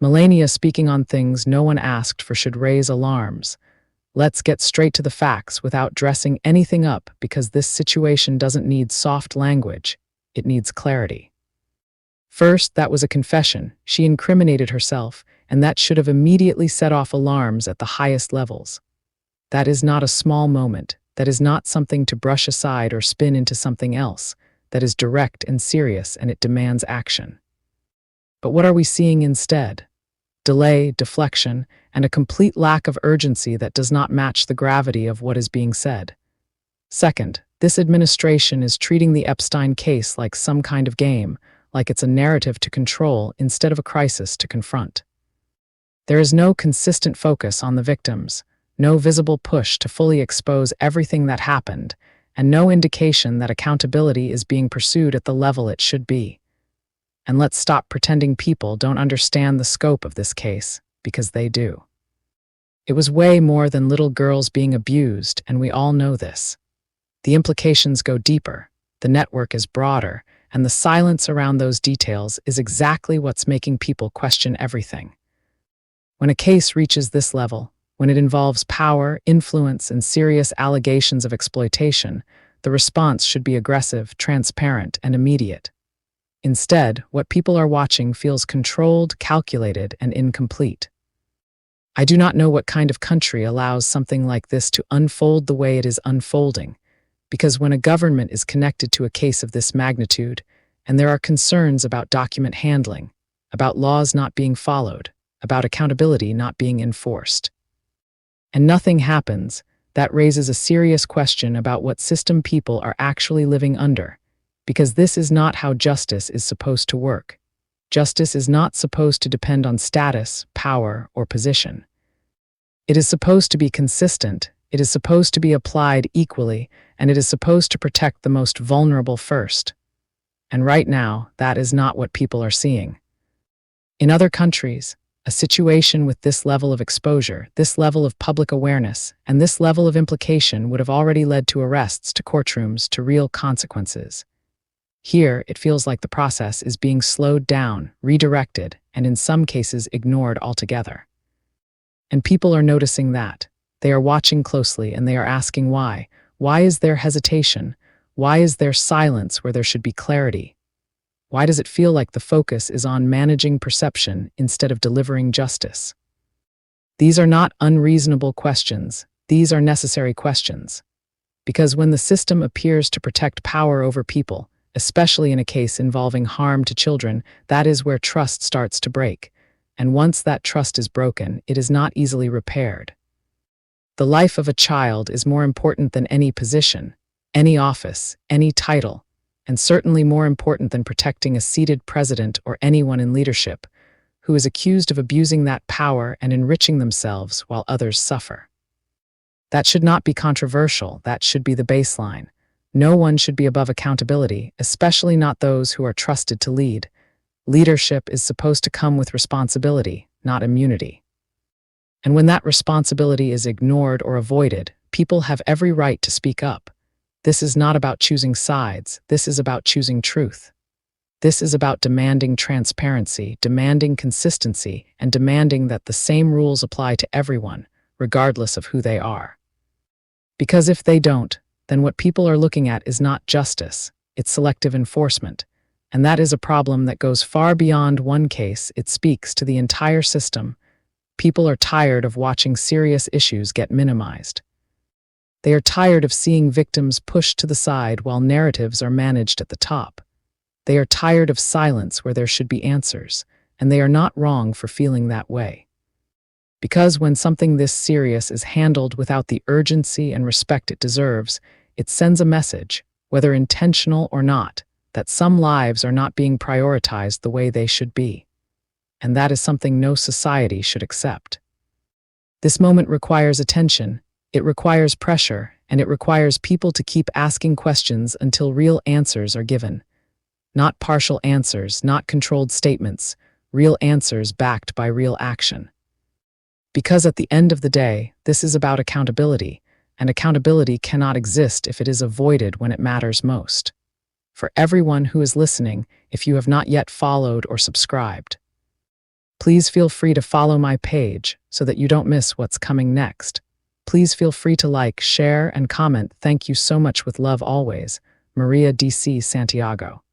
Melania speaking on things no one asked for should raise alarms. Let's get straight to the facts without dressing anything up because this situation doesn't need soft language. It needs clarity. First, that was a confession. She incriminated herself, and that should have immediately set off alarms at the highest levels. That is not a small moment. That is not something to brush aside or spin into something else. That is direct and serious, and it demands action. But what are we seeing instead? Delay, deflection, and a complete lack of urgency that does not match the gravity of what is being said. Second, this administration is treating the Epstein case like some kind of game, like it's a narrative to control instead of a crisis to confront. There is no consistent focus on the victims, no visible push to fully expose everything that happened, and no indication that accountability is being pursued at the level it should be. And let's stop pretending people don't understand the scope of this case, because they do. It was way more than little girls being abused, and we all know this. The implications go deeper, the network is broader, and the silence around those details is exactly what's making people question everything. When a case reaches this level, when it involves power, influence, and serious allegations of exploitation, the response should be aggressive, transparent, and immediate. Instead, what people are watching feels controlled, calculated, and incomplete. I do not know what kind of country allows something like this to unfold the way it is unfolding, because when a government is connected to a case of this magnitude, and there are concerns about document handling, about laws not being followed, about accountability not being enforced, and nothing happens, that raises a serious question about what system people are actually living under. Because this is not how justice is supposed to work. Justice is not supposed to depend on status, power, or position. It is supposed to be consistent, it is supposed to be applied equally, and it is supposed to protect the most vulnerable first. And right now, that is not what people are seeing. In other countries, a situation with this level of exposure, this level of public awareness, and this level of implication would have already led to arrests, to courtrooms, to real consequences. Here, it feels like the process is being slowed down, redirected, and in some cases ignored altogether. And people are noticing that. They are watching closely and they are asking why. Why is there hesitation? Why is there silence where there should be clarity? Why does it feel like the focus is on managing perception instead of delivering justice? These are not unreasonable questions. These are necessary questions. Because when the system appears to protect power over people, especially in a case involving harm to children, that is where trust starts to break. And once that trust is broken, it is not easily repaired. The life of a child is more important than any position, any office, any title, and certainly more important than protecting a seated president or anyone in leadership who is accused of abusing that power and enriching themselves while others suffer. That should not be controversial. That should be the baseline. No one should be above accountability, especially not those who are trusted to lead. Leadership is supposed to come with responsibility, not immunity. And when that responsibility is ignored or avoided, people have every right to speak up. This is not about choosing sides. This is about choosing truth. This is about demanding transparency, demanding consistency, and demanding that the same rules apply to everyone, regardless of who they are. Because if they don't, then what people are looking at is not justice, it's selective enforcement. And that is a problem that goes far beyond one case. It speaks to the entire system. People are tired of watching serious issues get minimized. They are tired of seeing victims pushed to the side while narratives are managed at the top. They are tired of silence where there should be answers, and they are not wrong for feeling that way. Because when something this serious is handled without the urgency and respect it deserves, it sends a message, whether intentional or not, that some lives are not being prioritized the way they should be. And that is something no society should accept. This moment requires attention, it requires pressure, and it requires people to keep asking questions until real answers are given. Not partial answers, not controlled statements, real answers backed by real action. Because at the end of the day, this is about accountability, and accountability cannot exist if it is avoided when it matters most. For everyone who is listening, if you have not yet followed or subscribed, Please feel free to follow my page so that you don't miss what's coming next. Please feel free to like, share, and comment. Thank you so much with love always. Maria DC Santiago.